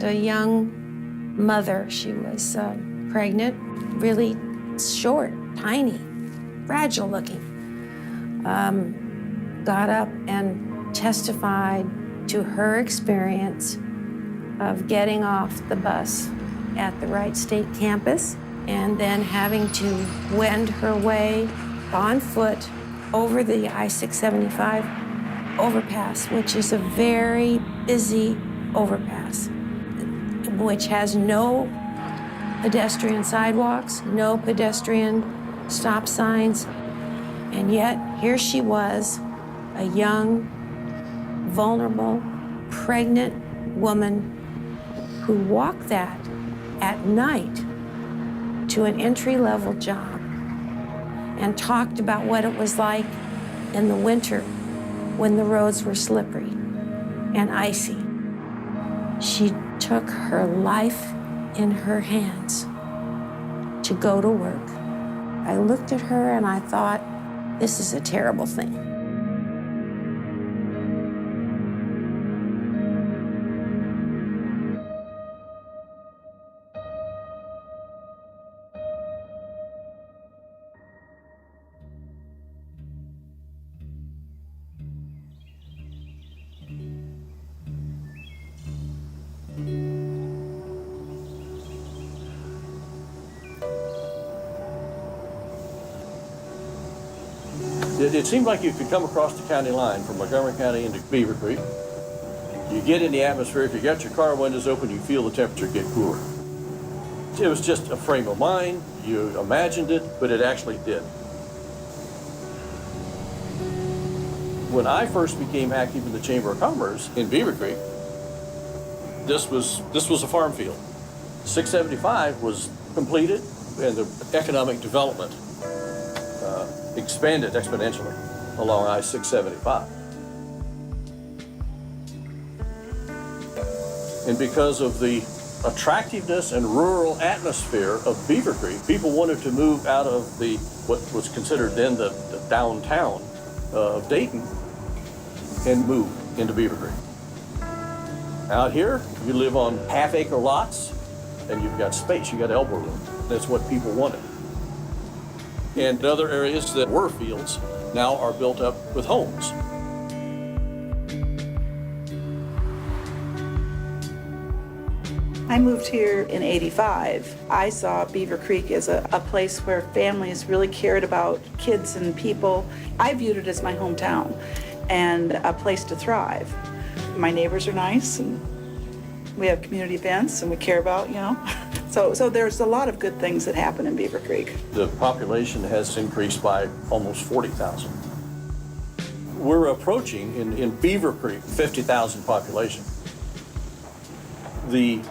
a young mother. She was pregnant, really short, tiny, fragile looking. Got up and testified to her experience of getting off the bus at the Wright State campus and then having to wend her way on foot over the I-675 overpass, which is a very busy overpass, which has no pedestrian sidewalks, no pedestrian stop signs, and yet here she was, a young, vulnerable, pregnant woman who walked that at night to an entry-level job and talked about what it was like in the winter when the roads were slippery and icy. She took her life in her hands to go to work. I looked at her and I thought, this is a terrible thing. It seemed like you could come across the county line from Montgomery County into Beaver Creek. You get in the atmosphere, if you got your car windows open, you feel the temperature get cooler. It was just a frame of mind. You imagined it, but it actually did. When I first became active in the Chamber of Commerce in Beaver Creek, this was a farm field. 675 was completed, and the economic development expanded exponentially along I-675. And because of the attractiveness and rural atmosphere of Beaver Creek, people wanted to move out of what was considered then the downtown of Dayton and move into Beaver Creek. Out here, you live on half-acre lots, and you've got space, you got elbow room. That's what people wanted. And other areas that were fields now are built up with homes. I moved here in '85. I saw Beaver Creek as a place where families really cared about kids and people. I viewed it as my hometown and a place to thrive. My neighbors are nice, and we have community events, and we care about, So there's a lot of good things that happen in Beaver Creek. The population has increased by almost 40,000. We're approaching, in Beaver Creek, 50,000 population. The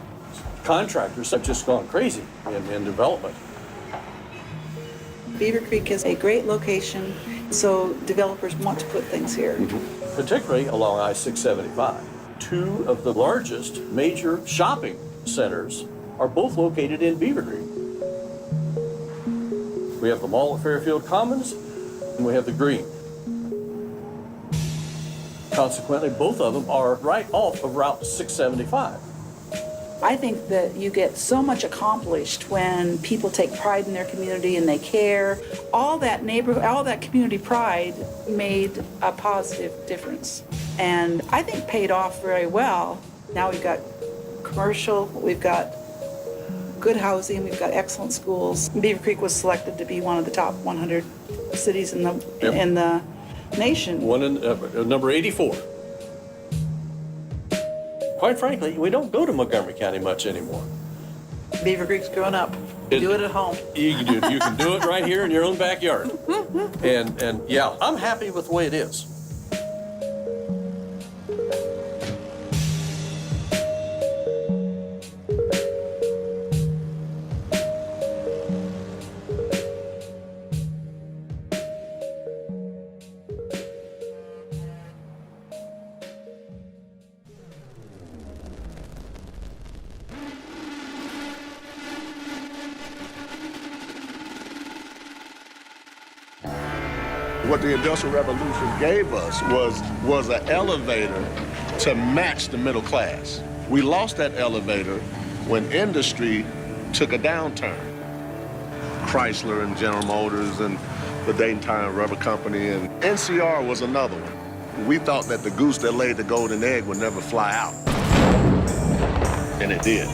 contractors have just gone crazy in development. Beaver Creek is a great location, so developers want to put things here. Mm-hmm. Particularly along I-675. Two of the largest major shopping centers are both located in Beaver Creek. We have the mall at Fairfield Commons, and we have the Green. Consequently, both of them are right off of Route 675. I think that you get so much accomplished when people take pride in their community and they care. All that neighborhood, all that community pride made a positive difference. And I think paid off very well. Now we've got commercial, we've got good housing, we've got excellent schools. Beaver Creek was selected to be one of the top 100 cities in the nation. One in number 84. Quite frankly, we don't go to Montgomery County much anymore. Beaver Creek's growing up. Do it at home. You can do it right here in your own backyard. And yeah, I'm happy with the way it is. What the Industrial Revolution gave us was an elevator to match the middle class. We lost that elevator when industry took a downturn. Chrysler and General Motors and the Dayton Tire and Rubber Company, and NCR was another one. We thought that the goose that laid the golden egg would never fly out, and it did.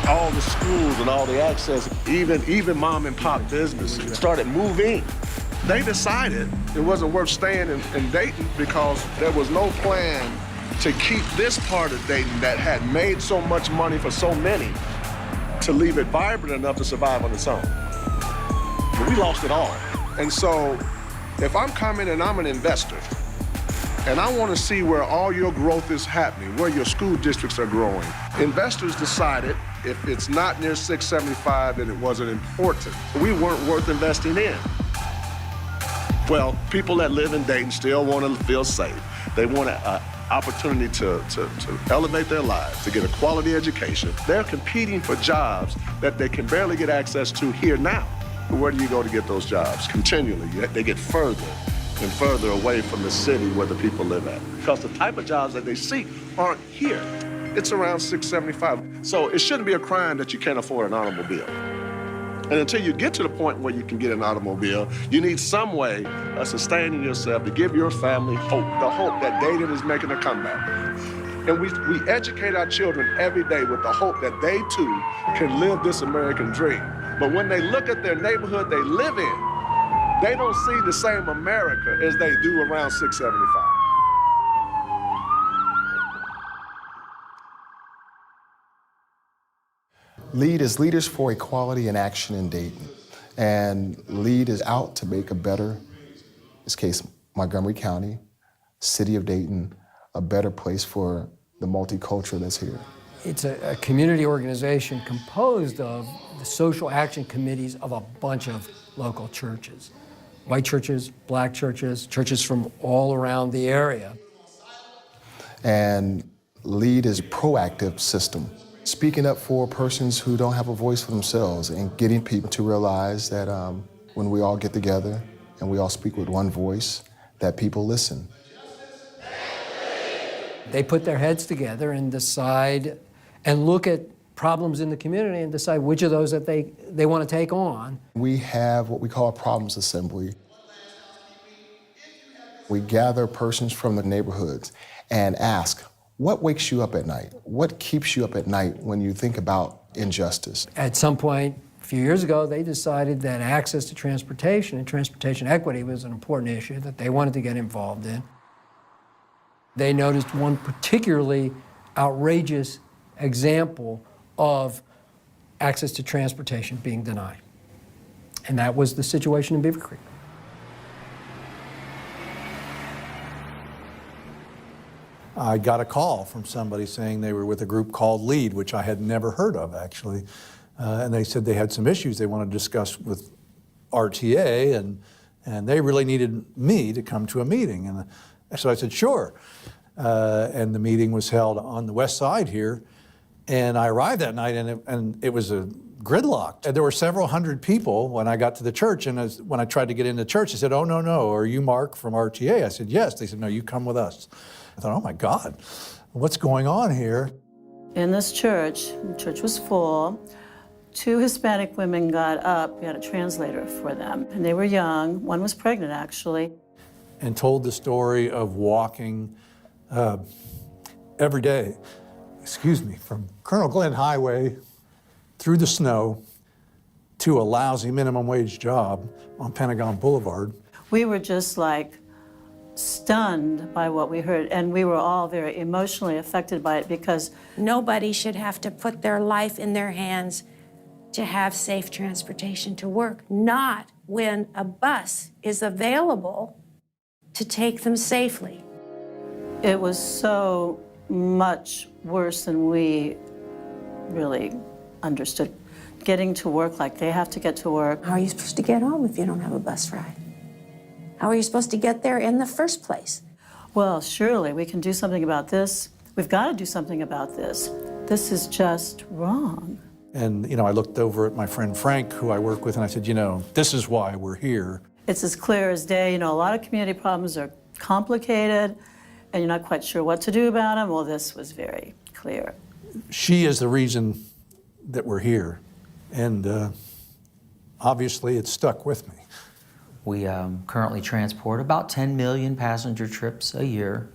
All the schools and all the access, even mom and pop businesses started moving. They decided it wasn't worth staying in Dayton because there was no plan to keep this part of Dayton that had made so much money for so many to leave it vibrant enough to survive on its own. But we lost it all. And so if I'm coming and I'm an investor, and I want to see where all your growth is happening, where your school districts are growing, investors decided if it's not near 675, then it wasn't important. We weren't worth investing in. Well, people that live in Dayton still want to feel safe. They want an opportunity to elevate their lives, to get a quality education. They're competing for jobs that they can barely get access to here now. Where do you go to get those jobs? Continually, they get further and further away from the city where the people live at. Because the type of jobs that they seek aren't here. It's around 675. So it shouldn't be a crime that you can't afford an automobile. And until you get to the point where you can get an automobile, you need some way of sustaining yourself to give your family hope, the hope that Dayton is making a comeback. And we educate our children every day with the hope that they too can live this American dream. But when they look at their neighborhood they live in, they don't see the same America as they do around 675. LEAD is Leaders for Equality and Action in Dayton. And LEAD is out to make a better, in this case, Montgomery County, City of Dayton, a better place for the multicultural that's here. It's a community organization composed of the social action committees of a bunch of local churches. White churches, black churches, churches from all around the area. And LEAD is a proactive system, speaking up for persons who don't have a voice for themselves and getting people to realize that when we all get together and we all speak with one voice, that people listen. They put their heads together and decide and look at problems in the community and decide which of those that they want to take on. We have what we call a problems assembly. We gather persons from the neighborhoods and ask, what wakes you up at night? What keeps you up at night when you think about injustice? At some point, a few years ago, they decided that access to transportation and transportation equity was an important issue that they wanted to get involved in. They noticed one particularly outrageous example of access to transportation being denied. And that was the situation in Beaver Creek. I got a call from somebody saying they were with a group called LEAD, which I had never heard of, actually. And they said they had some issues they wanted to discuss with RTA, and they really needed me to come to a meeting. And so I said, sure. And the meeting was held on the west side here. And I arrived that night, and it was a gridlock. And there were several hundred people when I got to the church, and when I tried to get into church, they said, oh, no, are you Mark from RTA? I said, yes. They said, no, you come with us. I thought, oh my God, what's going on here? In this church, the church was full. 2 Hispanic women got up, we had a translator for them, and they were young. One was pregnant, actually. And told the story of walking every day, from Colonel Glenn Highway through the snow to a lousy minimum wage job on Pentagon Boulevard. We were just like stunned by what we heard, and we were all very emotionally affected by it because Nobody should have to put their life in their hands to have safe transportation to work, not when a bus is available to take them safely. it was so much worse than we really understood. Getting to work like they have to get to work. How are you supposed to get home if you don't have a bus ride? How are you supposed to get there in the first place? Well, surely we can do something about this. We've got to do something about this. This is just wrong. And, I looked over at my friend Frank, who I work with, and I said, this is why we're here. It's as clear as day. You know, a lot of community problems are complicated, and you're not quite sure what to do about them. Well, this was very clear. She is the reason that we're here, and obviously it stuck with me. We currently transport about 10 million passenger trips a year,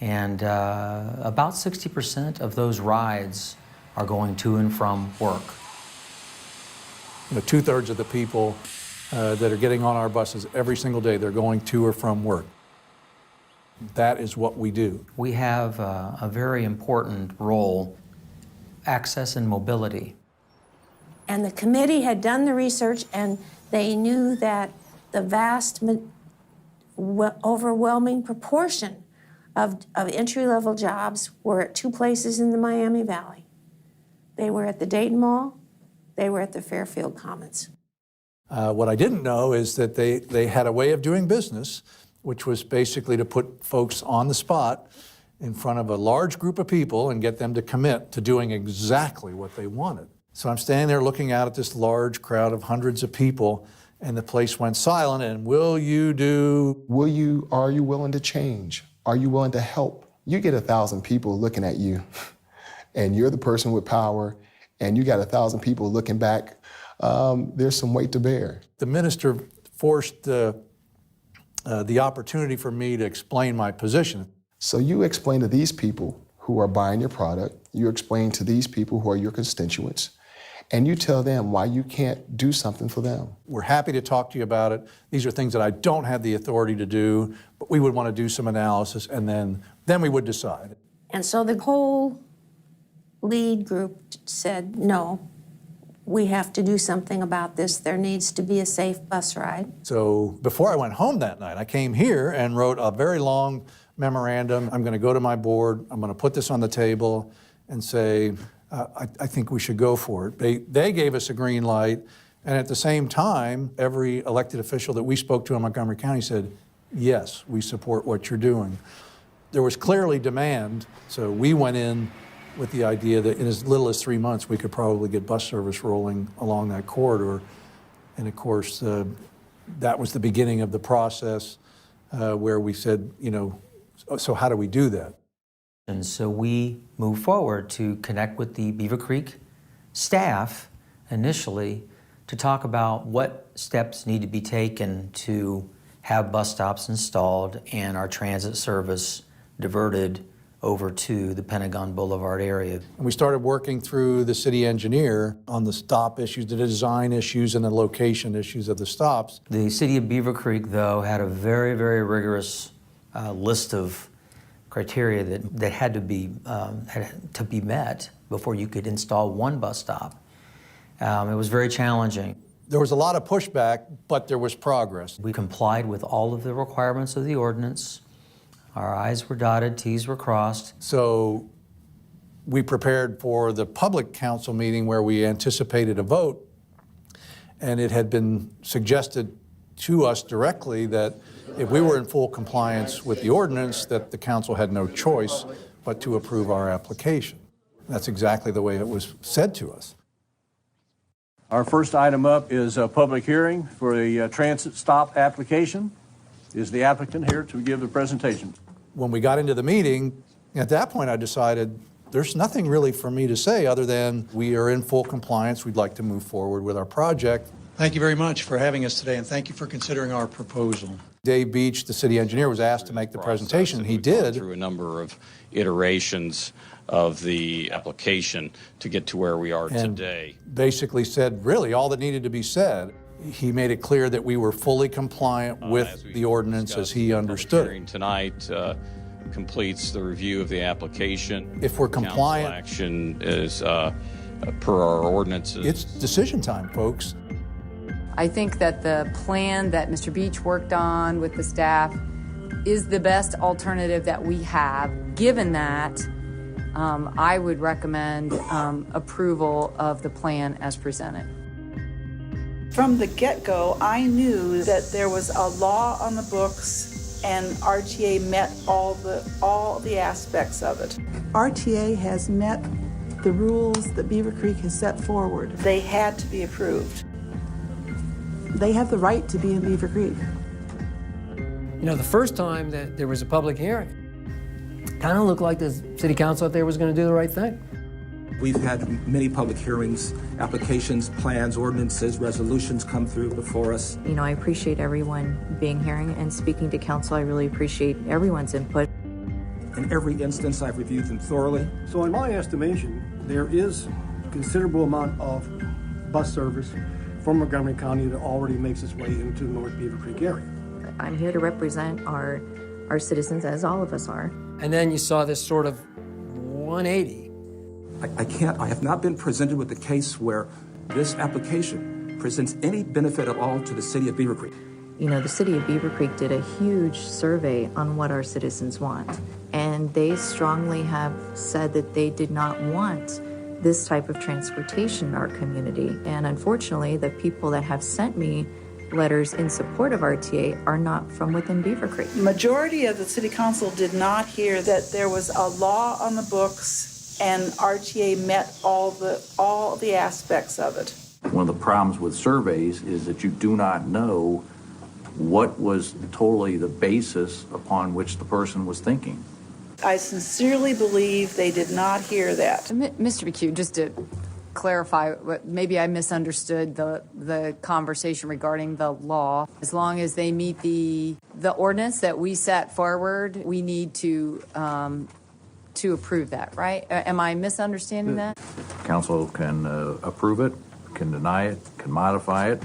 and about 60% of those rides are going to and from work. You know, 2/3 of the people that are getting on our buses every single day, they're going to or from work. That is what we do. We have a very important role, access and mobility. And the committee had done the research, and they knew that the vast, overwhelming proportion of entry-level jobs were at two places in the Miami Valley. They were at the Dayton Mall, they were at the Fairfield Commons. What I didn't know is that they had a way of doing business, which was basically to put folks on the spot in front of a large group of people and get them to commit to doing exactly what they wanted. So I'm standing there looking out at this large crowd of hundreds of people, and the place went silent, and are you willing to change? Are you willing to help? You get 1,000 people looking at you, and you're the person with power, and you got 1,000 people looking back. There's some weight to bear. The minister forced the opportunity for me to explain my position. So you explain to these people who are buying your product, you explain to these people who are your constituents, and you tell them why you can't do something for them. We're happy to talk to you about it. These are things that I don't have the authority to do, but we would want to do some analysis, and then we would decide. And so the whole lead group said, no, we have to do something about this. There needs to be a safe bus ride. So before I went home that night, I came here and wrote a very long memorandum. I'm going to go to my board. I'm going to put this on the table and say, I think we should go for it. They gave us a green light, and at the same time, every elected official that we spoke to in Montgomery County said, yes, we support what you're doing. There was clearly demand, so we went in with the idea that in as little as 3 months, we could probably get bus service rolling along that corridor. And of course, that was the beginning of the process where we said, you know, so how do we do that? And so we moved forward to connect with the Beaver Creek staff initially to talk about what steps need to be taken to have bus stops installed and our transit service diverted over to the Pentagon Boulevard area. And we started working through the city engineer on the stop issues, the design issues, and the location issues of the stops. The city of Beaver Creek, though, had a very, very rigorous list of criteria that had to be met before you could install one bus stop. It was very challenging. There was a lot of pushback, but there was progress. We complied with all of the requirements of the ordinance. Our I's were dotted, T's were crossed. So we prepared for the public council meeting where we anticipated a vote, and it had been suggested to us directly that if we were in full compliance with the ordinance, that the council had no choice but to approve our application. That's exactly the way it was said to us. Our first item up is a public hearing for the transit stop application. Is the applicant here to give the presentation? When we got into the meeting, at that point I decided there's nothing really for me to say other than we are in full compliance. We'd like to move forward with our project. Thank you very much for having us today, and thank you for considering our proposal. Dave Beach, the city engineer, was asked to make the presentation. He did. Through a number of iterations of the application to get to where we are today. Basically said really all that needed to be said. He made it clear that we were fully compliant with the ordinance as he understood it. Tonight completes the review of the application. If we're compliant, council action is per our ordinances. It's decision time, folks. I think that the plan that Mr. Beach worked on with the staff is the best alternative that we have. Given that, I would recommend approval of the plan as presented. From the get-go, I knew that there was a law on the books and RTA met all the aspects of it. RTA has met the rules that Beaver Creek has set forward. They had to be approved. they have the right to be in Beaver Creek. You know, the first time that there was a public hearing, kind of looked like the city council out there was going to do the right thing. We've had many public hearings, applications, plans, ordinances, resolutions come through before us. You know, I appreciate everyone being here and speaking to council. I really appreciate everyone's input. In every instance, I've reviewed them thoroughly. So in my estimation, there is a considerable amount of bus service from Montgomery County that already makes its way into the North Beaver Creek area. I'm here to represent our citizens, as all of us are. And then you saw this sort of 180. I have not been presented with a case where this application presents any benefit at all to the city of Beaver Creek. You know, the city of Beaver Creek did a huge survey on what our citizens want, and they strongly have said that they did not want this type of transportation in our community. And unfortunately, the people that have sent me letters in support of RTA are not from within Beaver Creek. Majority of the city council did not hear that there was a law on the books and RTA met all the aspects of it. One of the problems with surveys is that you do not know what was totally the basis upon which the person was thinking. I sincerely believe they did not hear that. Mr. McHugh, just to clarify, maybe I misunderstood the conversation regarding the law. As long as they meet the ordinance that we set forward, we need to approve that, right? Am I misunderstanding that? Council can approve it, can deny it, can modify it.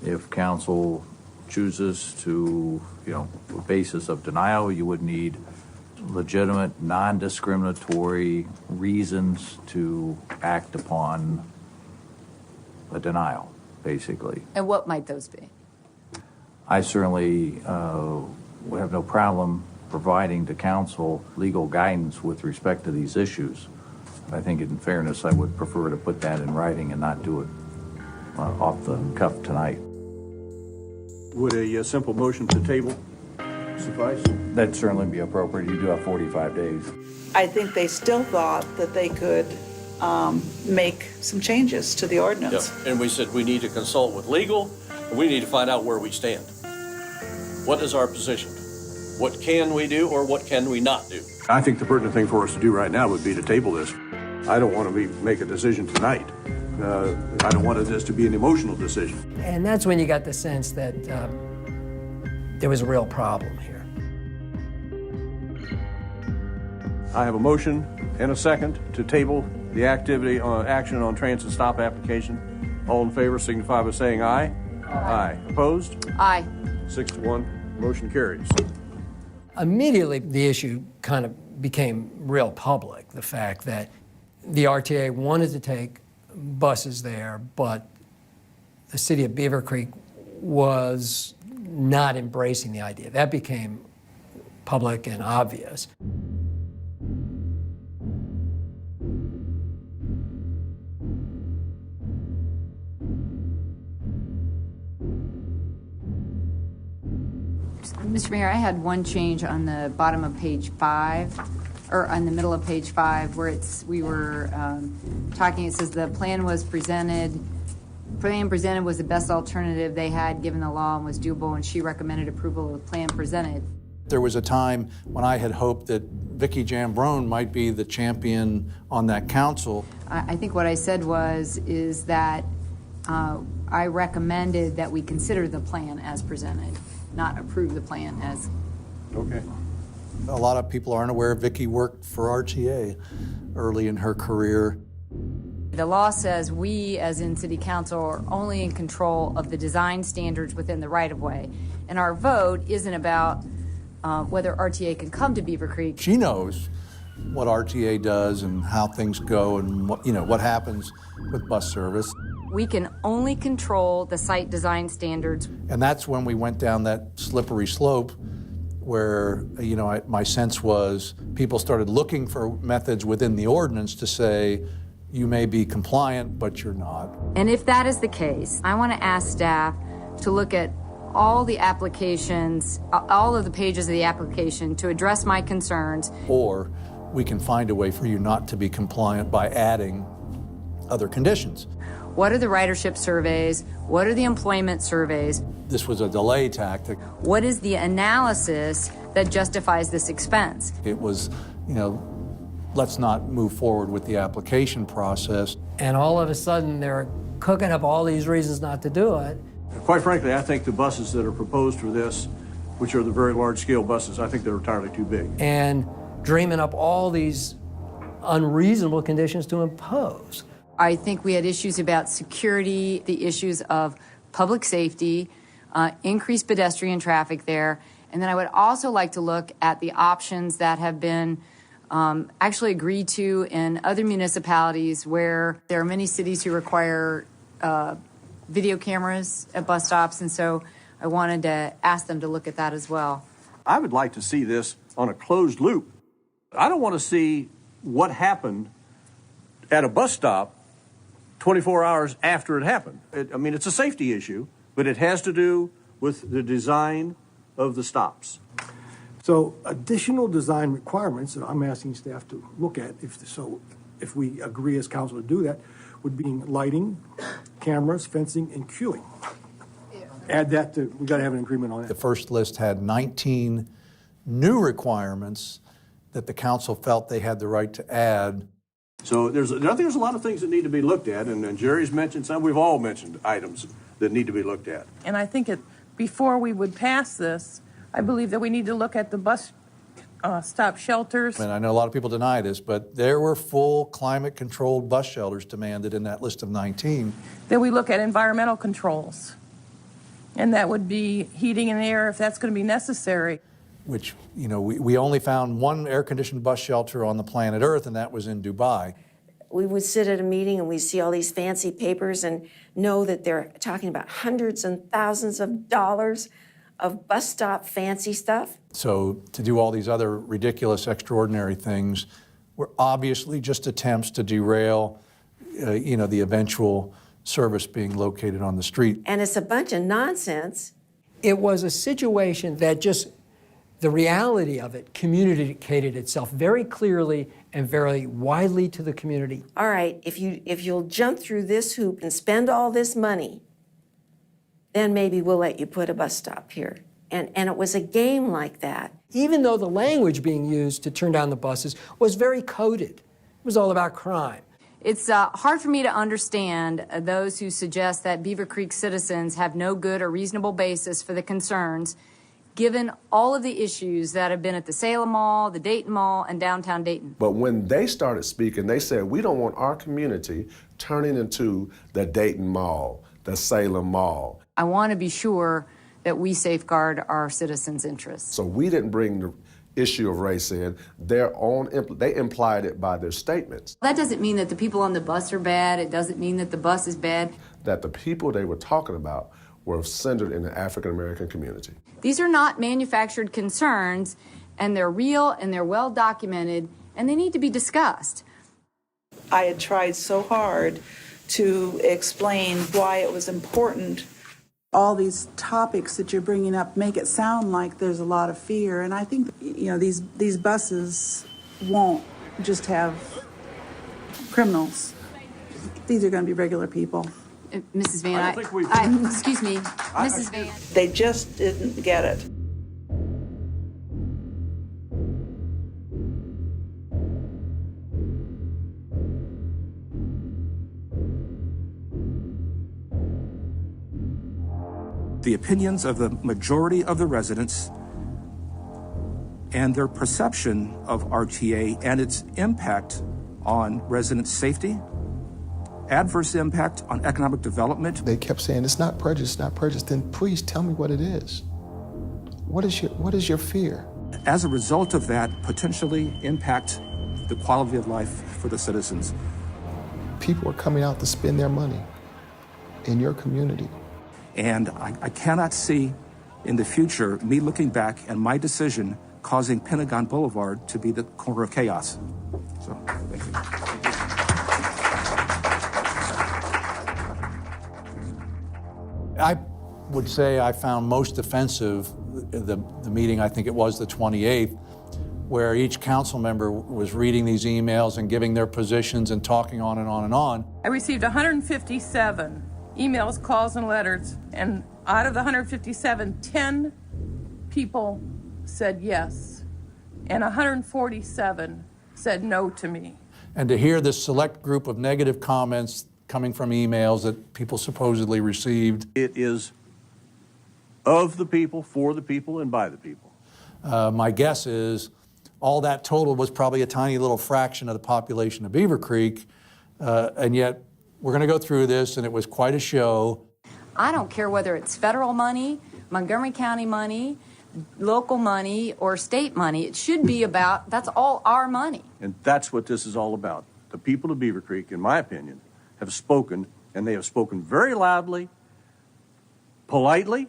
If council chooses to, the basis of denial, you would need legitimate, non-discriminatory reasons to act upon a denial, basically. And what might those be? I certainly would have no problem providing to council legal guidance with respect to these issues. I think in fairness, I would prefer to put that in writing and not do it off the cuff tonight. Would a simple motion to table suffice? That'd certainly be appropriate. You do have 45 days. I think they still thought that they could make some changes to the ordinance. Yep. And we said we need to consult with legal, and we need to find out where we stand. What is our position? What can we do or what can we not do? I think the pertinent thing for us to do right now would be to table this. I don't want to make a decision tonight. I don't want this to be an emotional decision. And that's when you got the sense that there was a real problem here. I have a motion and a second to table the action on transit stop application. All in favor signify by saying aye. Aye. Opposed? Aye. 6-1. Motion carries. Immediately, the issue kind of became real public, the fact that the RTA wanted to take buses there, but the city of Beaver Creek was not embracing the idea. That became public and obvious. Mr. Mayor, I had one change on the bottom of page 5, or on the middle of page 5, where we were talking. It says the plan presented was the best alternative they had given the law and was doable, and she recommended approval of the plan presented. There was a time when I had hoped that Vicki Jambrone might be the champion on that council. I think what I said is that I recommended that we consider the plan as presented, not approve the plan as. Okay. A lot of people aren't aware Vicki worked for RTA early in her career. The law says we, as in City Council, are only in control of the design standards within the right-of-way. And our vote isn't about whether RTA can come to Beaver Creek. She knows what RTA does and how things go and what happens with bus service. We can only control the site design standards. And that's when we went down that slippery slope where, my sense was people started looking for methods within the ordinance to say, you may be compliant, but you're not. And if that is the case, I want to ask staff to look at all the applications, all of the pages of the application to address my concerns. Or we can find a way for you not to be compliant by adding other conditions. What are the ridership surveys? What are the employment surveys? This was a delay tactic. What is the analysis that justifies this expense? It was, let's not move forward with the application process. And all of a sudden, they're cooking up all these reasons not to do it. Quite frankly, I think the buses that are proposed for this, which are the very large-scale buses, I think they're entirely too big. And dreaming up all these unreasonable conditions to impose. I think we had issues about security, the issues of public safety, increased pedestrian traffic there. And then I would also like to look at the options that have been actually agreed to in other municipalities where there are many cities who require video cameras at bus stops. And so I wanted to ask them to look at that as well. I would like to see this on a closed loop. I don't want to see what happened at a bus stop 24 hours after it happened. It's a safety issue, but it has to do with the design of the stops. So additional design requirements that I'm asking staff to look at, if we agree as council to do that, would be lighting, cameras, fencing, and queuing. Add that to, we got to have an agreement on that. The first list had 19 new requirements that the council felt they had the right to add. So I think there's a lot of things that need to be looked at, and Jerry's mentioned some. We've all mentioned items that need to be looked at. And I think before we would pass this, I believe that we need to look at the bus stop shelters. And I know a lot of people deny this, but there were full climate-controlled bus shelters demanded in that list of 19. That we look at environmental controls. And that would be heating and air if that's going to be necessary. Which, we only found one air-conditioned bus shelter on the planet Earth, and that was in Dubai. We would sit at a meeting and we see all these fancy papers and know that they're talking about hundreds and thousands of dollars of bus stop fancy stuff. So to do all these other ridiculous, extraordinary things were obviously just attempts to derail, the eventual service being located on the street. And it's a bunch of nonsense. It was a situation that just, the reality of it communicated itself very clearly and very widely to the community. All right, if you'll jump through this hoop and spend all this money, then maybe we'll let you put a bus stop here. And it was a game like that. Even though the language being used to turn down the buses was very coded. It was all about crime. It's hard for me to understand those who suggest that Beaver Creek citizens have no good or reasonable basis for the concerns, given all of the issues that have been at the Salem Mall, the Dayton Mall, and downtown Dayton. But when they started speaking, they said, we don't want our community turning into the Dayton Mall, the Salem Mall. I want to be sure that we safeguard our citizens' interests. So we didn't bring the issue of race in. They implied it by their statements. That doesn't mean that the people on the bus are bad. It doesn't mean that the bus is bad. That the people they were talking about were centered in the African-American community. These are not manufactured concerns, and they're real and they're well documented, and they need to be discussed. I had tried so hard to explain why it was important. All these topics that you're bringing up make it sound like there's a lot of fear, and I think these buses won't just have criminals. These are going to be regular people. Mrs. Van, excuse me, Mrs. Van. They just didn't get it. The opinions of the majority of the residents and their perception of RTA and its impact on resident safety, adverse impact on economic development. They kept saying, it's not prejudice, not prejudice. Then please tell me what it is. What is your fear? As a result of that, potentially impact the quality of life for the citizens. People are coming out to spend their money in your community. And I cannot see in the future me looking back and my decision causing Pentagon Boulevard to be the corner of chaos. So, thank you. I would say I found most offensive the meeting, I think it was the 28th, where each council member was reading these emails and giving their positions and talking on and on and on. I received 157 emails, calls, and letters, and out of the 157, 10 people said yes, and 147 said no to me. And to hear this select group of negative comments coming from emails that people supposedly received. It is of the people, for the people, and by the people. My guess is all that total was probably a tiny little fraction of the population of Beaver Creek, and yet we're going to go through this, and it was quite a show. I don't care whether it's federal money, Montgomery County money, local money, or state money. It should be about, that's all our money. And that's what this is all about. The people of Beaver Creek, in my opinion, have spoken, and they have spoken very loudly, politely,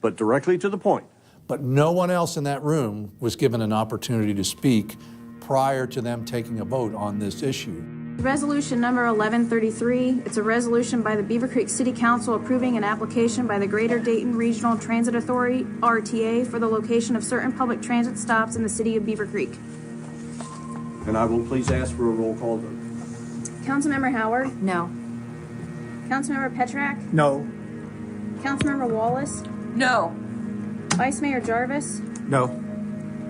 but directly to the point. But no one else in that room was given an opportunity to speak prior to them taking a vote on this issue. Resolution number 1133, it's a resolution by the Beaver Creek City Council approving an application by the Greater Dayton Regional Transit Authority, RTA, for the location of certain public transit stops in the city of Beaver Creek. And I will please ask for a roll call vote. Councilmember Howard? No. Councilmember Petrak? No. Councilmember Wallace? No. Vice Mayor Jarvis? No.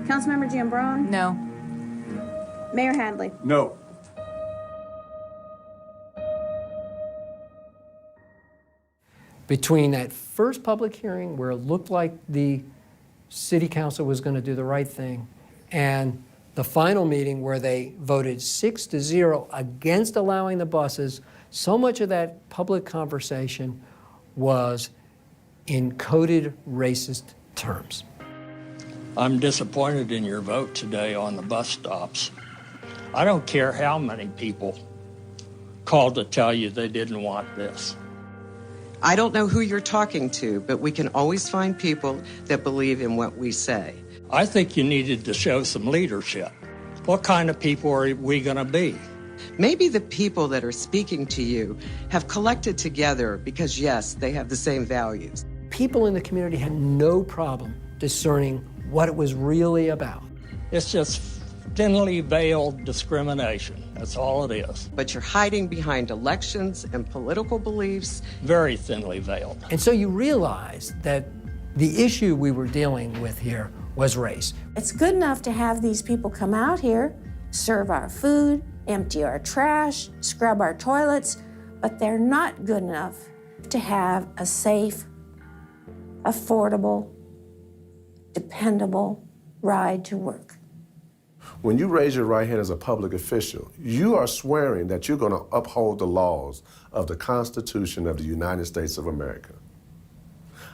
Councilmember Giambrone? No. Mayor Hadley? No. Between that first public hearing where it looked like the city council was going to do the right thing and the final meeting where they voted 6-0 against allowing the buses, so much of that public conversation was in coded racist terms. I'm disappointed in your vote today on the bus stops. I don't care how many people called to tell you they didn't want this. I don't know who you're talking to, but we can always find people that believe in what we say. I think you needed to show some leadership. What kind of people are we going to be? Maybe the people that are speaking to you have collected together because, yes, they have the same values. People in the community had no problem discerning what it was really about. It's just thinly veiled discrimination. That's all it is. But you're hiding behind elections and political beliefs. Very thinly veiled. And so you realize that the issue we were dealing with here was race. It's good enough to have these people come out here, serve our food, empty our trash, scrub our toilets, but they're not good enough to have a safe, affordable, dependable ride to work. When you raise your right hand as a public official, you are swearing that you're going to uphold the laws of the Constitution of the United States of America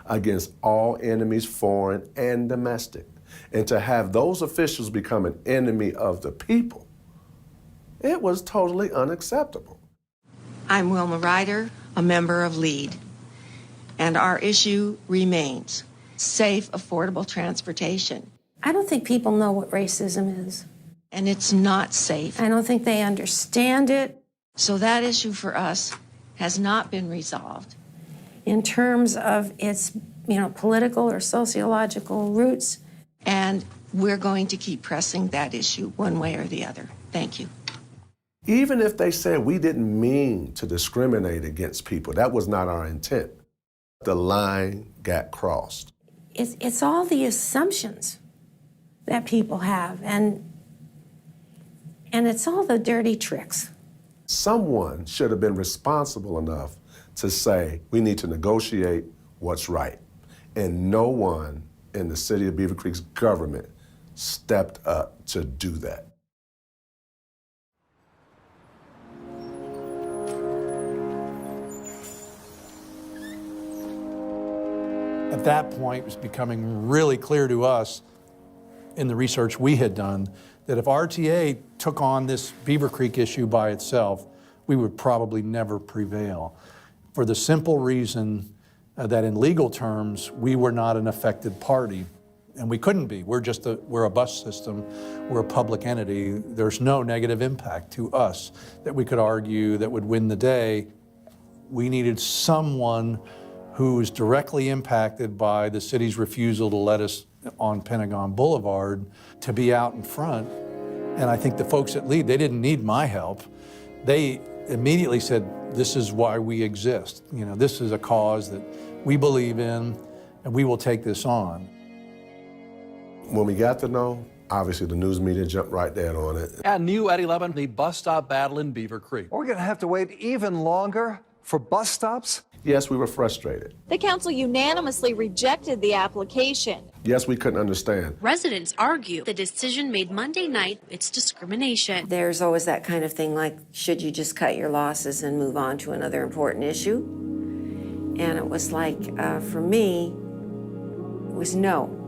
against all enemies, foreign and domestic. And to have those officials become an enemy of the people, it was totally unacceptable. I'm Wilma Ryder, a member of LEAD, and our issue remains safe, affordable transportation. I don't think people know what racism is. And it's not safe. I don't think they understand it. So that issue for us has not been resolved. In terms of its, political or sociological roots. And we're going to keep pressing that issue one way or the other. Thank you. Even if they said we didn't mean to discriminate against people, that was not our intent. The line got crossed. It's all the assumptions that people have, and it's all the dirty tricks. Someone should have been responsible enough to say, we need to negotiate what's right. And no one in the city of Beaver Creek's government stepped up to do that. At that point, it was becoming really clear to us in the research we had done that if RTA took on this Beaver Creek issue by itself, we would probably never prevail. For the simple reason that in legal terms, we were not an affected party. And we couldn't be. We're a bus system. We're a public entity. There's no negative impact to us that we could argue that would win the day. We needed someone who is directly impacted by the city's refusal to let us on Pentagon Boulevard to be out in front. And I think the folks at LEAD, they didn't need my help. They immediately said, this is why we exist. You know, this is a cause that we believe in, and we will take this on. When we got to know, obviously the news media jumped right there on it. And new at 11, the bus stop battle in Beaver Creek. We're going to have to wait even longer for bus stops? Yes, we were frustrated. The council unanimously rejected the application. Yes, we couldn't understand. Residents argue the decision made Monday night, it's discrimination. There's always that kind of thing like, should you just cut your losses and move on to another important issue? And it was like, for me, it was no.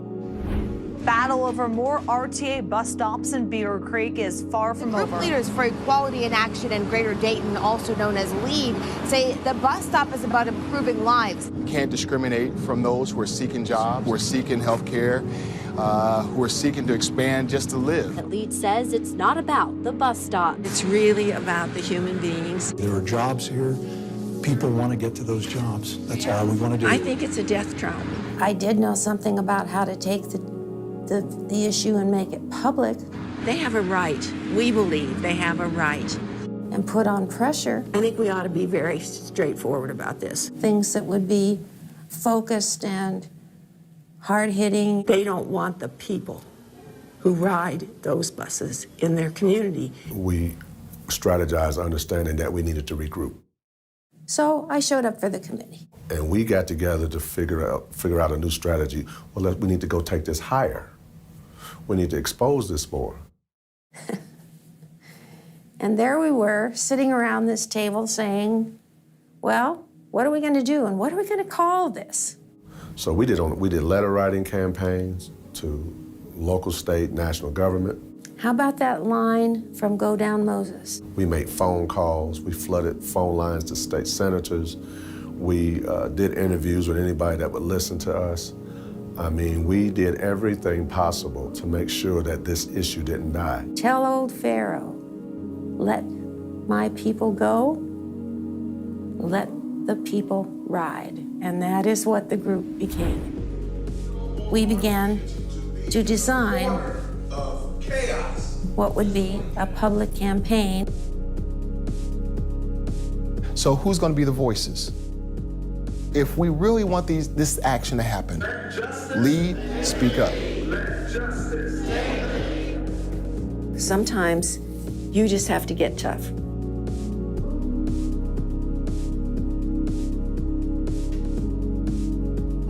Battle over more RTA bus stops in Beaver Creek is far from over. Group leaders for Equality in Action in Greater Dayton, also known as LEAD, say the bus stop is about improving lives. We can't discriminate from those who are seeking jobs, who are seeking health care, who are seeking to expand just to live. LEAD says it's not about the bus stop. It's really about the human beings. There are jobs here. People want to get to those jobs. That's all we want to do. I think it's a death trap. I did know something about how to take the issue and make it public. They have a right. We believe they have a right. And put on pressure. I think we ought to be very straightforward about this. Things that would be focused and hard-hitting. They don't want the people who ride those buses in their community. We strategized understanding that we needed to regroup. So I showed up for the committee. And we got together to figure out a new strategy. Well, we need to go take this higher. We need to expose this more. And there we were, sitting around this table saying, well, what are we going to do and what are we going to call this? So we did letter writing campaigns to local, state, national government. How about that line from Go Down Moses? We made phone calls. We flooded phone lines to state senators. We did interviews with anybody that would listen to us. I mean, we did everything possible to make sure that this issue didn't die. Tell old Pharaoh, let my people go, let the people ride. And that is what the group became. We began to design what would be a public campaign. So who's going to be the voices? If we really want this action to happen, LEAD, speak up. Sometimes you just have to get tough.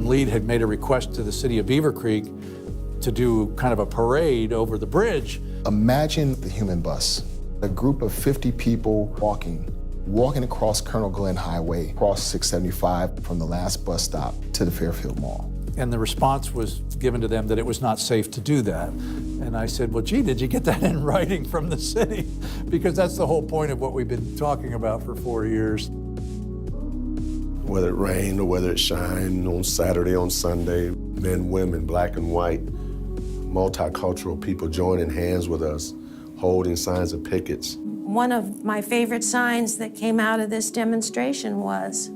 LEAD had made a request to the city of Beaver Creek to do kind of a parade over the bridge. Imagine the human bus, a group of 50 people walking across Colonel Glenn Highway, across 675 from the last bus stop to the Fairfield Mall. And the response was given to them that it was not safe to do that. And I said, well, gee, did you get that in writing from the city? Because that's the whole point of what we've been talking about for 4 years. Whether it rained or whether it shined, on Saturday, on Sunday, men, women, black and white, multicultural people joining hands with us, holding signs of pickets. One of my favorite signs that came out of this demonstration was,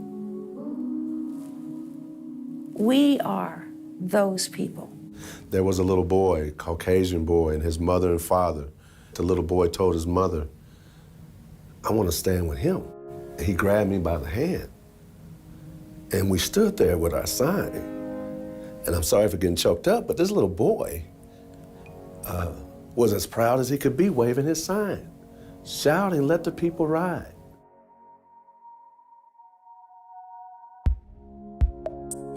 we are those people. There was a little boy, Caucasian boy, and his mother and father. The little boy told his mother, I want to stand with him. And he grabbed me by the hand. And we stood there with our sign. And I'm sorry for getting choked up, but this little boy was as proud as he could be waving his sign, shouting, let the people ride.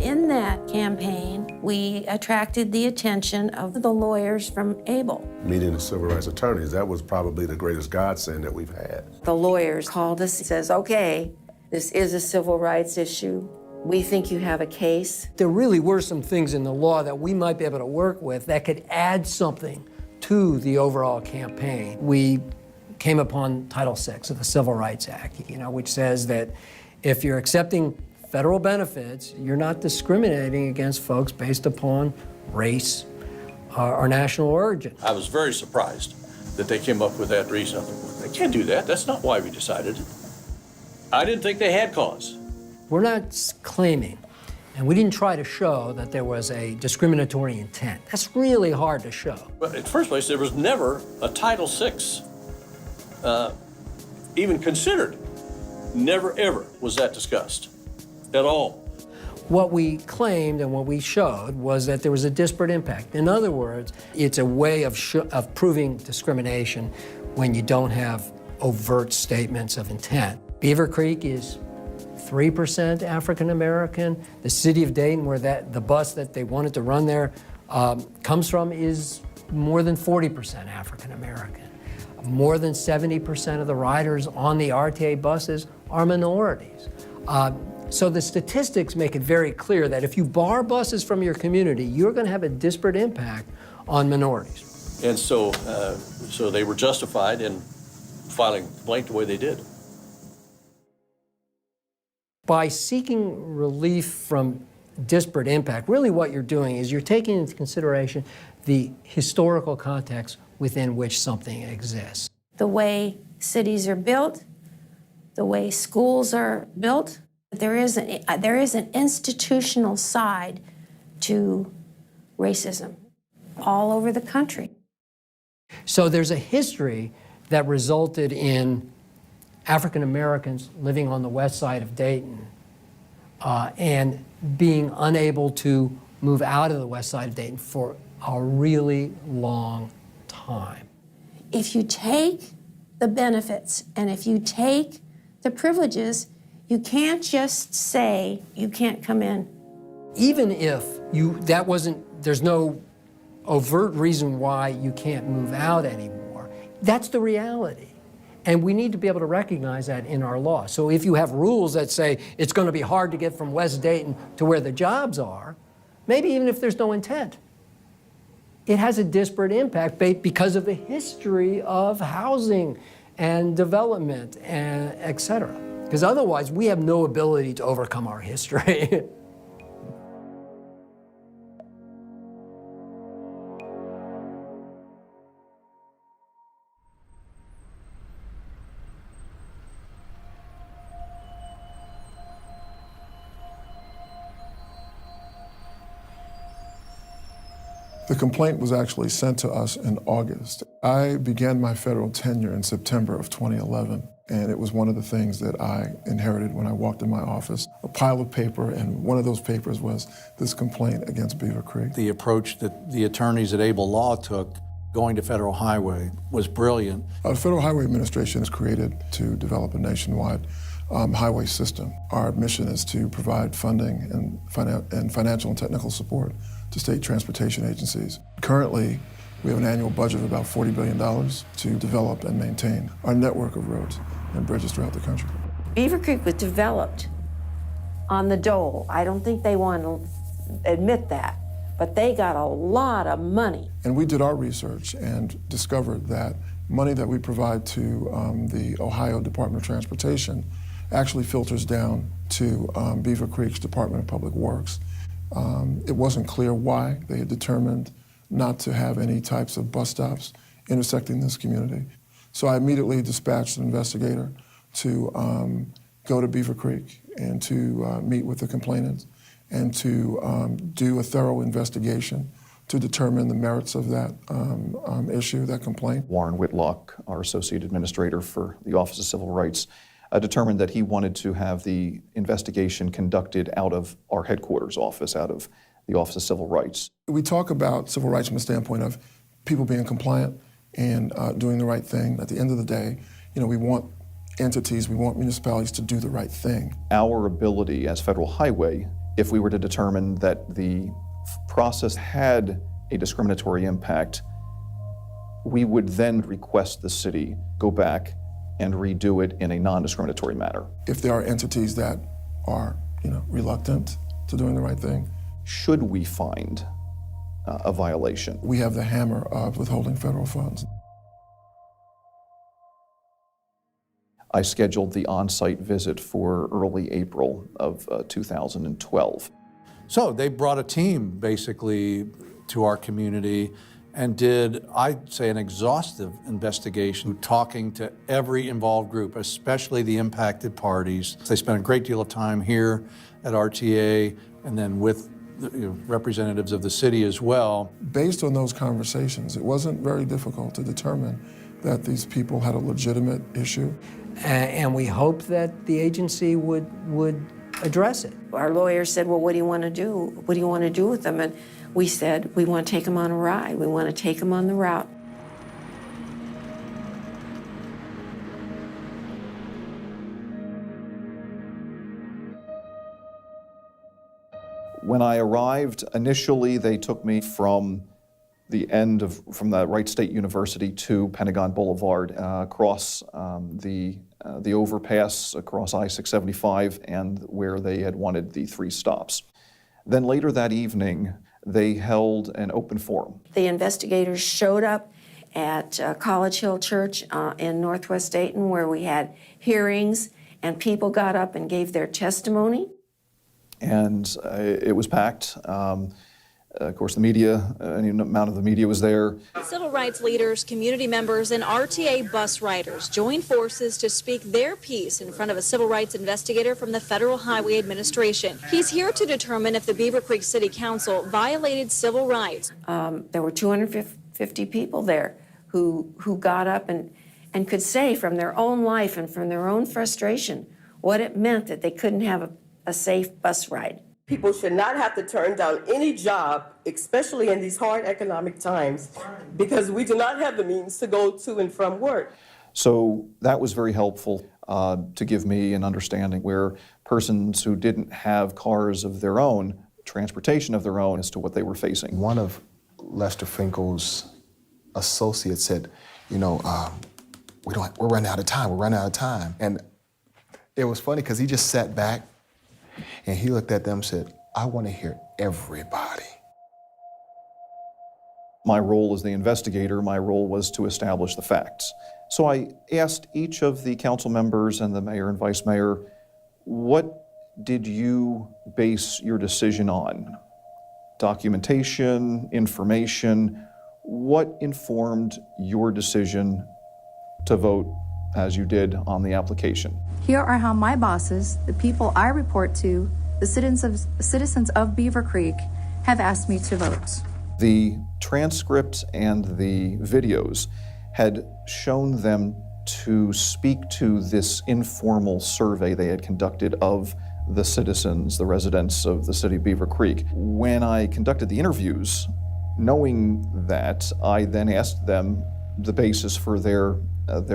In that campaign, we attracted the attention of the lawyers from ABLE. Meeting the civil rights attorneys, that was probably the greatest godsend that we've had. The lawyers called us and says, okay, this is a civil rights issue. We think you have a case. There really were some things in the law that we might be able to work with that could add something to the overall campaign. We came upon Title VI of the Civil Rights Act, which says that if you're accepting federal benefits, you're not discriminating against folks based upon race or national origin. I was very surprised that they came up with that reason. I thought, well, they can't do that. That's not why we decided it. I didn't think they had cause. We're not claiming And we didn't try to show that there was a discriminatory intent. That's really hard to show. But in the first place, there was never a Title VI even considered. Never, ever was that discussed at all. What we claimed and what we showed was that there was a disparate impact. In other words, it's a way of proving discrimination when you don't have overt statements of intent. Beaver Creek is 3% African American. The city of Dayton, where the bus that they wanted to run there comes from, is more than 40% African American. More than 70% of the riders on the RTA buses are minorities. So the statistics make it very clear that if you bar buses from your community, you're going to have a disparate impact on minorities. And so they were justified in filing a complaint the way they did. By seeking relief from disparate impact, really what you're doing is you're taking into consideration the historical context within which something exists. The way cities are built, the way schools are built, there is an institutional side to racism all over the country. So there's a history that resulted in African Americans living on the west side of Dayton and being unable to move out of the west side of Dayton for a really long time. If you take the benefits and if you take the privileges, you can't just say you can't come in. Even if there's no overt reason why you can't move out anymore, that's the reality. And we need to be able to recognize that in our law. So if you have rules that say it's going to be hard to get from West Dayton to where the jobs are, maybe even if there's no intent, it has a disparate impact because of the history of housing and development, and et cetera. Because otherwise, we have no ability to overcome our history. The complaint was actually sent to us in August. I began my federal tenure in September of 2011, and it was one of the things that I inherited when I walked in my office, a pile of paper, and one of those papers was this complaint against Beaver Creek. The approach that the attorneys at Able Law took going to Federal Highway was brilliant. The Federal Highway Administration is created to develop a nationwide highway system. Our mission is to provide funding and financial and technical support to state transportation agencies. Currently, we have an annual budget of about $40 billion to develop and maintain our network of roads and bridges throughout the country. Beaver Creek was developed on the dole. I don't think they want to admit that, but they got a lot of money. And we did our research and discovered that money that we provide to the Ohio Department of Transportation actually filters down to Beaver Creek's Department of Public Works. It wasn't clear why they had determined not to have any types of bus stops intersecting this community. So I immediately dispatched an investigator to go to Beaver Creek and to meet with the complainants and to do a thorough investigation to determine the merits of that issue, that complaint. Warren Whitlock, our Associate Administrator for the Office of Civil Rights, determined that he wanted to have the investigation conducted out of our headquarters office, out of the Office of Civil Rights. We talk about civil rights from the standpoint of people being compliant and doing the right thing. At the end of the day, we want entities, we want municipalities to do the right thing. Our ability as Federal Highway, if we were to determine that the process had a discriminatory impact, we would then request the city go back and redo it in a non-discriminatory manner. If there are entities that are, reluctant to doing the right thing, should we find a violation, we have the hammer of withholding federal funds. I scheduled the on-site visit for early April of 2012. So they brought a team basically to our community and did, I'd say, an exhaustive investigation, talking to every involved group, especially the impacted parties. They spent a great deal of time here at RTA and then with representatives of the city as well. Based on those conversations, it wasn't very difficult to determine that these people had a legitimate issue. And we hoped that the agency would address it. Our lawyer said, well, what do you want to do? What do you want to do with them? And we said, we want to take them on a ride. We want to take them on the route. When I arrived, initially they took me from the Wright State University to Pentagon Boulevard, across the overpass, across I-675, and where they had wanted the 3 stops. Then later that evening, they held an open forum. The investigators showed up at College Hill Church in Northwest Dayton, where we had hearings, and people got up and gave their testimony. And it was packed. Of course, the media, any amount of the media was there. Civil rights leaders, community members, and RTA bus riders joined forces to speak their piece in front of a civil rights investigator from the Federal Highway Administration. He's here to determine if the Beaver Creek City Council violated civil rights. There were 250 people there who got up and could say from their own life and from their own frustration what it meant that they couldn't have a safe bus ride. People should not have to turn down any job, especially in these hard economic times, because we do not have the means to go to and from work. So that was very helpful to give me an understanding where persons who didn't have cars of their own, transportation of their own, as to what they were facing. One of Lester Finkel's associates said, we're running out of time. And it was funny because he just sat back and he looked at them and said, I want to hear everybody. My role as the investigator, my role was to establish the facts. So I asked each of the council members and the mayor and vice mayor, what did you base your decision on? Documentation, information, what informed your decision to vote as you did on the application? Here are how my bosses, the people I report to, the citizens of Beaver Creek, have asked me to vote. The transcripts and the videos had shown them to speak to this informal survey they had conducted of the citizens, the residents of the city of Beaver Creek. When I conducted the interviews, knowing that, I then asked them the basis for their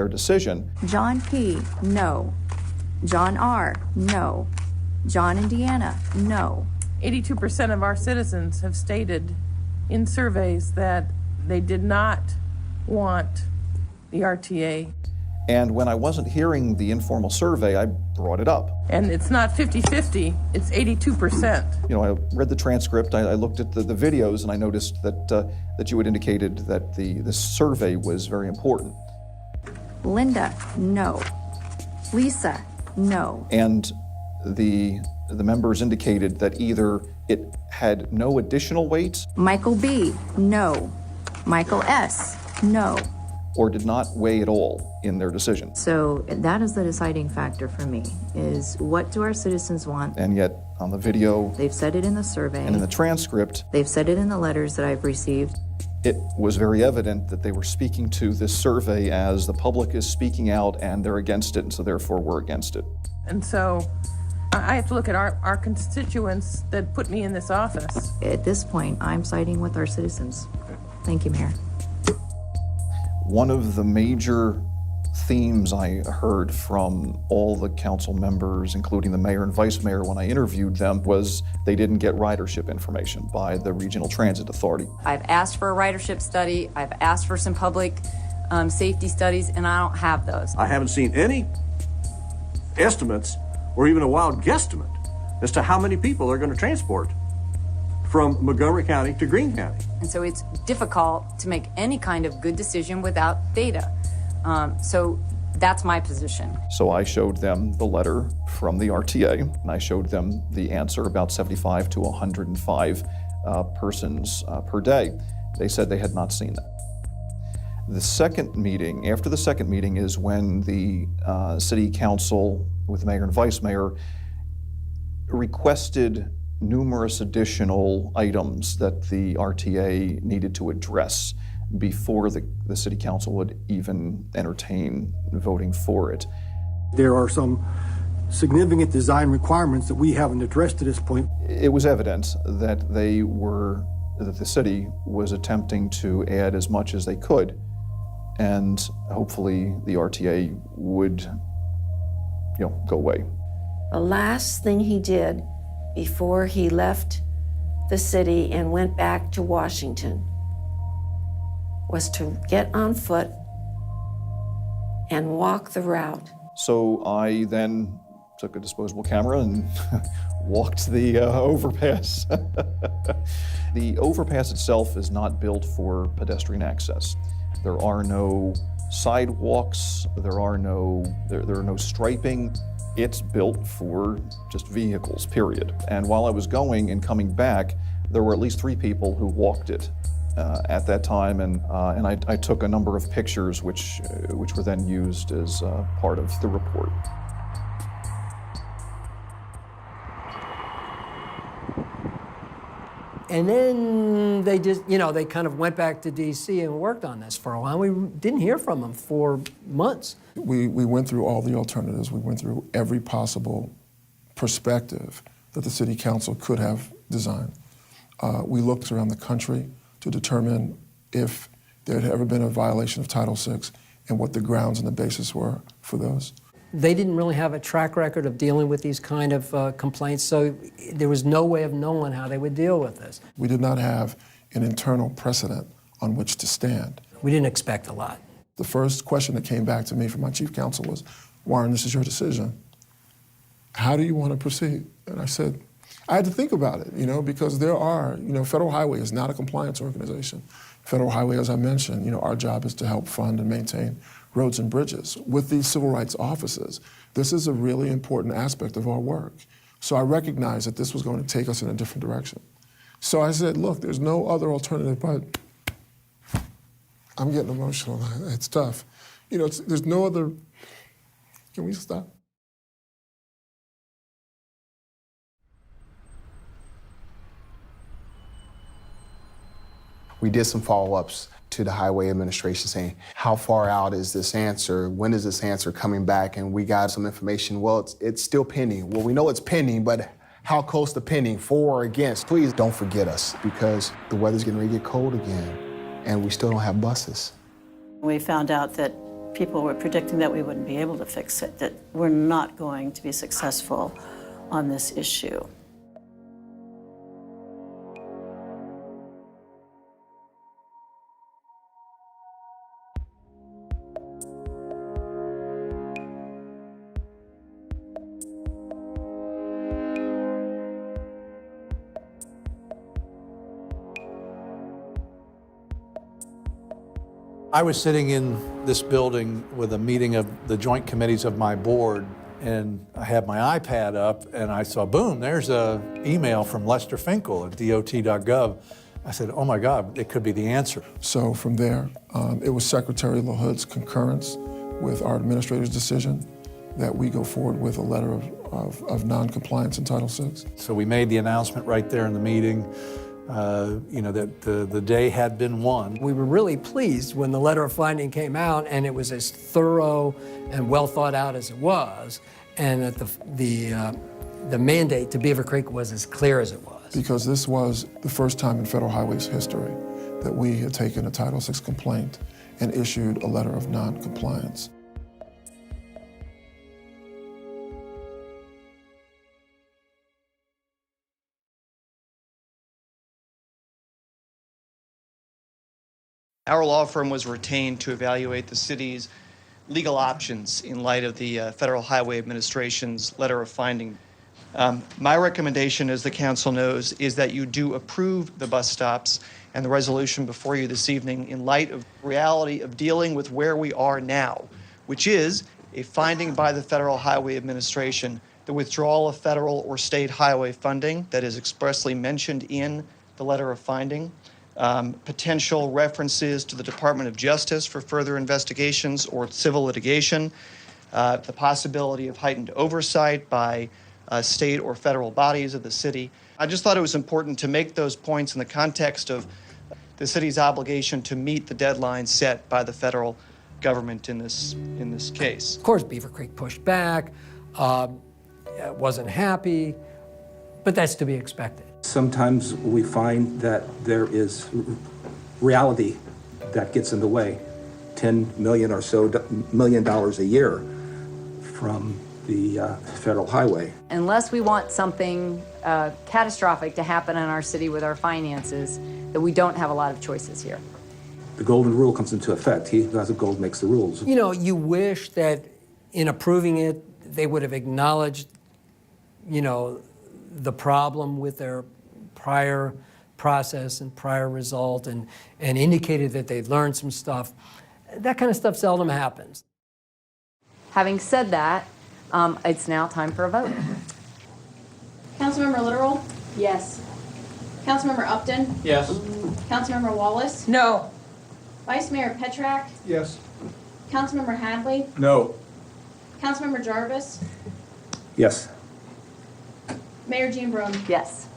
decision. John P., no. John R., no. John and Deanna, no. 82% of our citizens have stated in surveys that they did not want the RTA. And when I wasn't hearing the informal survey, I brought it up. And it's not 50-50, it's 82%. I read the transcript, I looked at the videos, and I noticed that you had indicated that this survey was very important. Linda, no. Lisa, no. And the members indicated that either it had no additional weight. Michael B., no. Michael S., no. Or did not weigh at all in their decision. So that is the deciding factor for me, is what do our citizens want? And yet, on the video, they've said it in the survey, and in the transcript, they've said it in the letters that I've received. It was very evident that they were speaking to this survey as the public is speaking out and they're against it, and so therefore we're against it. And so I have to look at our constituents that put me in this office. At this point, I'm siding with our citizens. Thank you, Mayor. One of the major themes I heard from all the council members, including the mayor and vice mayor when I interviewed them, was they didn't get ridership information by the Regional Transit Authority. I've asked for a ridership study, I've asked for some public safety studies, and I don't have those. I haven't seen any estimates or even a wild guesstimate as to how many people are going to transport from Montgomery County to Greene County. And so it's difficult to make any kind of good decision without data. So that's my position. So I showed them the letter from the RTA, and I showed them the answer about 75 to 105 persons per day. They said they had not seen that. The second meeting, after the second meeting, is when the city council, with the mayor and vice mayor, requested numerous additional items that the RTA needed to address before the city council would even entertain voting for it. There are some significant design requirements that we haven't addressed to this point. It was evident that that the city was attempting to add as much as they could, and hopefully the RTA would, go away. The last thing he did before he left the city and went back to Washington was to get on foot and walk the route. So I then took a disposable camera and walked the overpass. The overpass itself is not built for pedestrian access. There are no sidewalks, there are no striping. It's built for just vehicles, period. And while I was going and coming back, there were at least 3 people who walked it at that time, and I took a number of pictures which were then used as part of the report. And then they just, they kind of went back to DC and worked on this for a while. We didn't hear from them for months. We went through all the alternatives. We went through every possible perspective that the city council could have designed. We looked around the country to determine if there had ever been a violation of Title VI and what the grounds and the basis were for those. They didn't really have a track record of dealing with these kind of complaints, so there was no way of knowing how they would deal with this. We did not have an internal precedent on which to stand. We didn't expect a lot. The first question that came back to me from my chief counsel was, Warren, this is your decision. How do you want to proceed? And I said, I had to think about it, because there are, Federal Highway is not a compliance organization. Federal Highway, as I mentioned, our job is to help fund and maintain roads and bridges. With these civil rights offices, this is a really important aspect of our work. So I recognized that this was going to take us in a different direction. So I said, look, there's no other alternative, but I'm getting emotional. It's tough. There's no other, can we stop? We did some follow-ups to the Highway Administration saying, how far out is this answer? When is this answer coming back? And we got some information, well, it's still pending. Well, we know it's pending, but how close to pending, for or against? Please don't forget us, because the weather's getting ready to get cold again, and we still don't have buses. We found out that people were predicting that we wouldn't be able to fix it, that we're not going to be successful on this issue. I was sitting in this building with a meeting of the joint committees of my board, and I had my iPad up, and I saw, boom, there's an email from Lester Finkel at DOT.gov. I said, oh my God, it could be the answer. So from there, it was Secretary LaHood's concurrence with our administrator's decision that we go forward with a letter of non-compliance in Title VI. So we made the announcement right there in the meeting. That the day had been won. We were really pleased when the letter of finding came out, and it was as thorough and well thought out as it was, and that the mandate to Beaver Creek was as clear as it was. Because this was the first time in Federal Highway's history that we had taken a Title VI complaint and issued a letter of non-compliance. Our law firm was retained to evaluate the city's legal options in light of the Federal Highway Administration's letter of finding. My recommendation, as the council knows, is that you do approve the bus stops and the resolution before you this evening in light of the reality of dealing with where we are now, which is a finding by the Federal Highway Administration, the withdrawal of federal or state highway funding that is expressly mentioned in the letter of finding, potential references to the Department of Justice for further investigations or civil litigation, the possibility of heightened oversight by state or federal bodies of the city. I just thought it was important to make those points in the context of the city's obligation to meet the deadline set by the federal government in this case. Of course, Beaver Creek pushed back, wasn't happy, but that's to be expected. Sometimes we find that there is reality that gets in the way. $10 million or so million a year from the federal highway. Unless we want something catastrophic to happen in our city with our finances, that we don't have a lot of choices here. The golden rule comes into effect. He who has the gold makes the rules. You know, you wish that in approving it, they would have acknowledged, you know, the problem with their prior process and prior result and indicated that they'd learned some stuff. That kind of stuff seldom happens. Having said that, it's now time for a vote. Councilmember Literal? Yes. Councilmember Upton? Yes. Councilmember Wallace? No. Vice Mayor Petrak? Yes. Councilmember Hadley? No. Councilmember Jarvis? Yes. Mayor Jean Brown? Yes.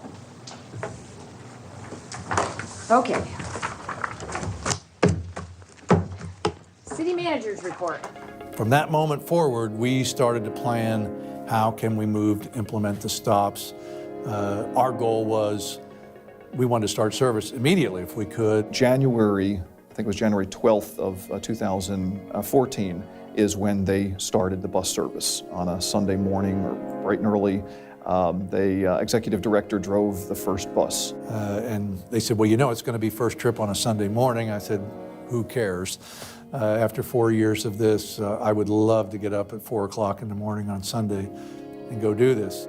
Okay. City Manager's report. From that moment forward, we started to plan how can we move to implement the stops. Our goal was we wanted to start service immediately if we could. January, I think it was January 12th of 2014, is when they started the bus service on a Sunday morning or bright and early. The executive director drove the first bus. And they said, well, you know, it's going to be first trip on a Sunday morning. I said, who cares? After 4 years of this, I would love to get up at 4 o'clock in the morning on Sunday and go do this.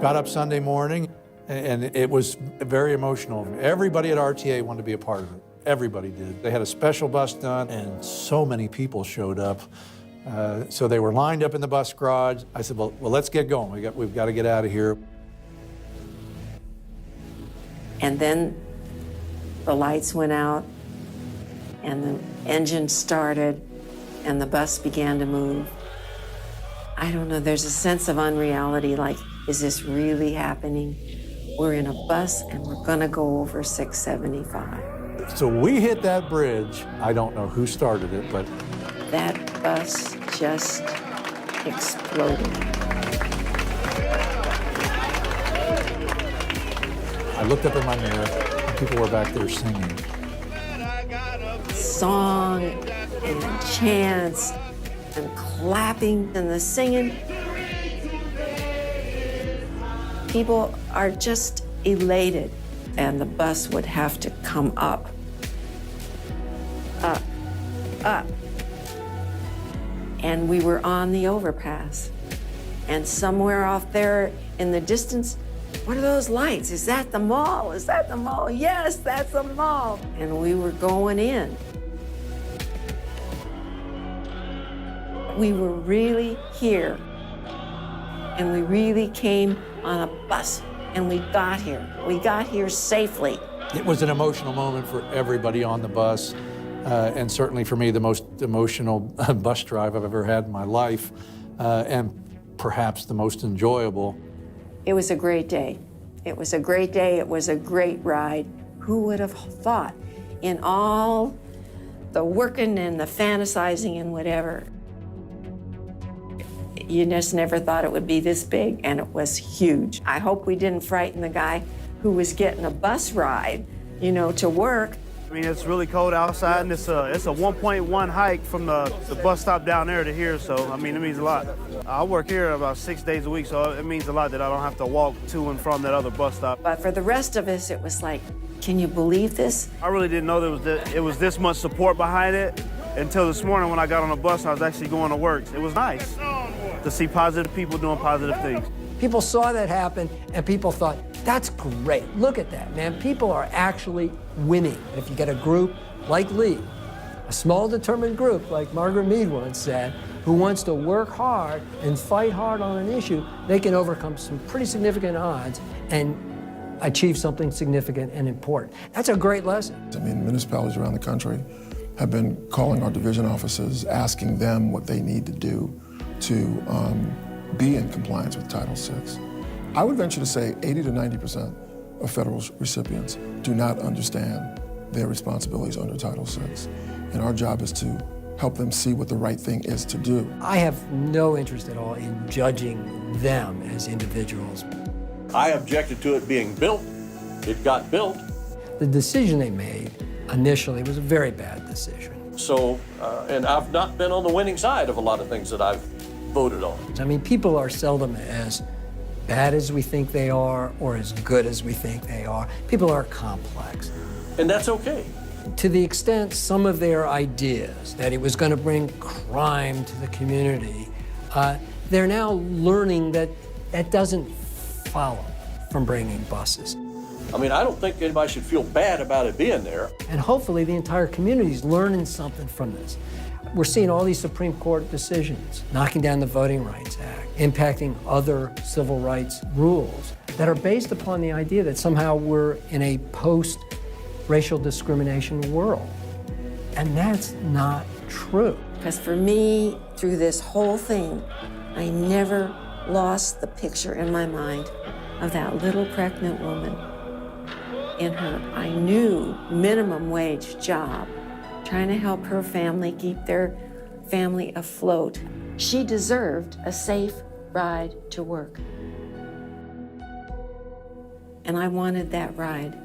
Got up Sunday morning, and it was very emotional. Everybody at RTA wanted to be a part of it. Everybody did. They had a special bus done, and so many people showed up. So they were lined up in the bus garage. I said, well, let's get going. We've got to get out of here. And then the lights went out, and the engine started, and the bus began to move. I don't know, there's a sense of unreality, like, is this really happening? We're in a bus, and we're gonna go over 675. So we hit that bridge. I don't know who started it, but That bus just exploded. I looked up in my mirror, and people were back there singing. Song and chants and clapping and the singing. People are just elated, and the bus would have to come up, up, up. And we were on the overpass. And somewhere off there in the distance, what are those lights? Is that the mall? Is that the mall? Yes, that's the mall. And we were going in. We were really here. And we really came on a bus, and we got here. We got here safely. It was an emotional moment for everybody on the bus, and certainly for me, the most emotional bus drive I've ever had in my life, and perhaps the most enjoyable. It was a great day. It was a great day. It was a great ride. Who would have thought, in all the working and the fantasizing and whatever, you just never thought it would be this big, and it was huge. I hope we didn't frighten the guy who was getting a bus ride, you know, to work. I mean, it's really cold outside, and it's a 1.1 hike from the bus stop down there to here, so, I mean, it means a lot. I work here about 6 days a week, so it means a lot that I don't have to walk to and from that other bus stop. But for the rest of us, it was like, can you believe this? I really didn't know it was this much support behind it until this morning when I got on the bus and I was actually going to work. It was nice to see positive people doing positive things. People saw that happen, and people thought, that's great. Look at that, man. People are actually winning. If you get a group like Lee, a small, determined group, like Margaret Mead once said, who wants to work hard and fight hard on an issue, they can overcome some pretty significant odds and achieve something significant and important. That's a great lesson. I mean, municipalities around the country have been calling our division offices, asking them what they need to do to be in compliance with Title VI. I would venture to say 80 to 90% of federal recipients do not understand their responsibilities under Title VI. And our job is to help them see what the right thing is to do. I have no interest at all in judging them as individuals. I objected to it being built. It got built. The decision they made initially was a very bad decision. So, and I've not been on the winning side of a lot of things that I've voted on. I mean, people are seldom as bad as we think they are or as good as we think they are. People are complex. And that's okay. To the extent some of their ideas that it was going to bring crime to the community, they're now learning that that doesn't follow from bringing buses. I mean, I don't think anybody should feel bad about it being there. And hopefully the entire community is learning something from this. We're seeing all these Supreme Court decisions, knocking down the Voting Rights Act, impacting other civil rights rules that are based upon the idea that somehow we're in a post-racial discrimination world. And that's not true. Because for me, through this whole thing, I never lost the picture in my mind of that little pregnant woman in her, I knew, minimum wage job, trying to help her family keep their family afloat. She deserved a safe ride to work. And I wanted that ride.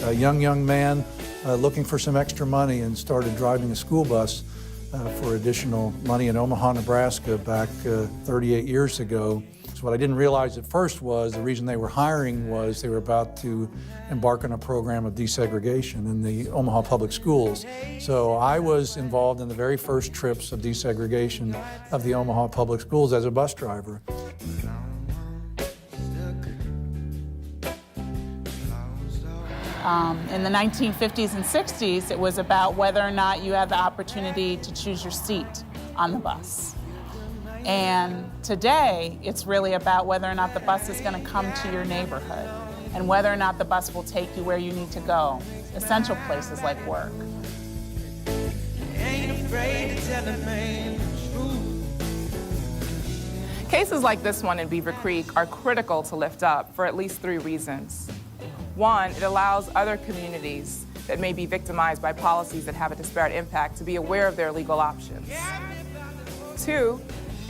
A young man looking for some extra money and started driving a school bus for additional money in Omaha, Nebraska back 38 years ago. So what I didn't realize at first was the reason they were hiring was they were about to embark on a program of desegregation in the Omaha public schools. So I was involved in the very first trips of desegregation of the Omaha public schools as a bus driver. In the 1950s and 60s, it was about whether or not you had the opportunity to choose your seat on the bus. And today, it's really about whether or not the bus is going to come to your neighborhood and whether or not the bus will take you where you need to go, essential places like work. Cases like this one in Beaver Creek are critical to lift up for at least 3 reasons. One, it allows other communities that may be victimized by policies that have a disparate impact to be aware of their legal options. 2,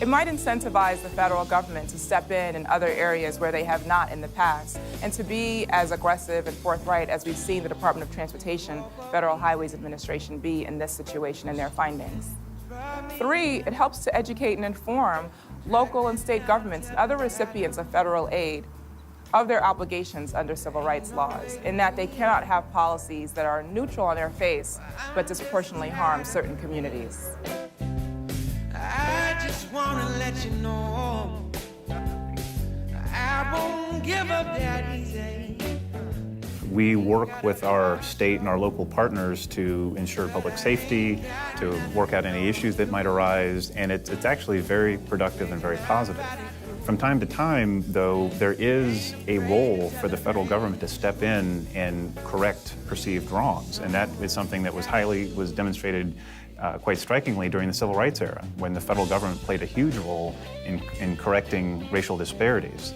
it might incentivize the federal government to step in other areas where they have not in the past, and to be as aggressive and forthright as we've seen the Department of Transportation, Federal Highways Administration be in this situation and their findings. 3, it helps to educate and inform local and state governments and other recipients of federal aid of their obligations under civil rights laws, in that they cannot have policies that are neutral on their face, but disproportionately harm certain communities. I just wanna let you know I won't give up that easy. We work with our state and our local partners to ensure public safety, to work out any issues that might arise, and it's actually very productive and very positive. From time to time, though, there is a role for the federal government to step in and correct perceived wrongs, and that is something that was demonstrated quite strikingly during the civil rights era, when the federal government played a huge role in correcting racial disparities.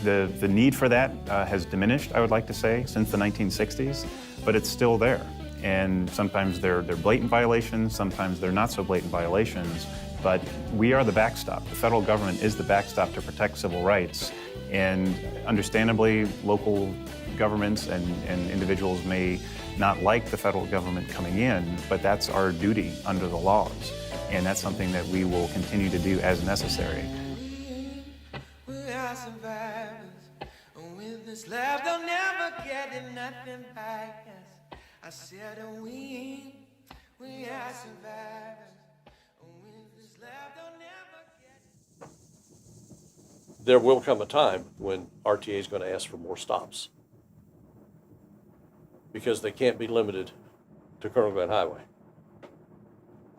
The need for that has diminished, I would like to say, since the 1960s, but it's still there. And sometimes they're blatant violations, sometimes they're not so blatant violations, but we are the backstop. The federal government is the backstop to protect civil rights, and understandably, local governments and individuals may not like the federal government coming in, but that's our duty under the laws, and that's something that we will continue to do as necessary. We are survivors. With this love, they'll never getting nothing back. Yes. I said we are survivors. With this love, don't never get. There will come a time when RTA is going to ask for more stops because they can't be limited to Colonel Glenn Highway.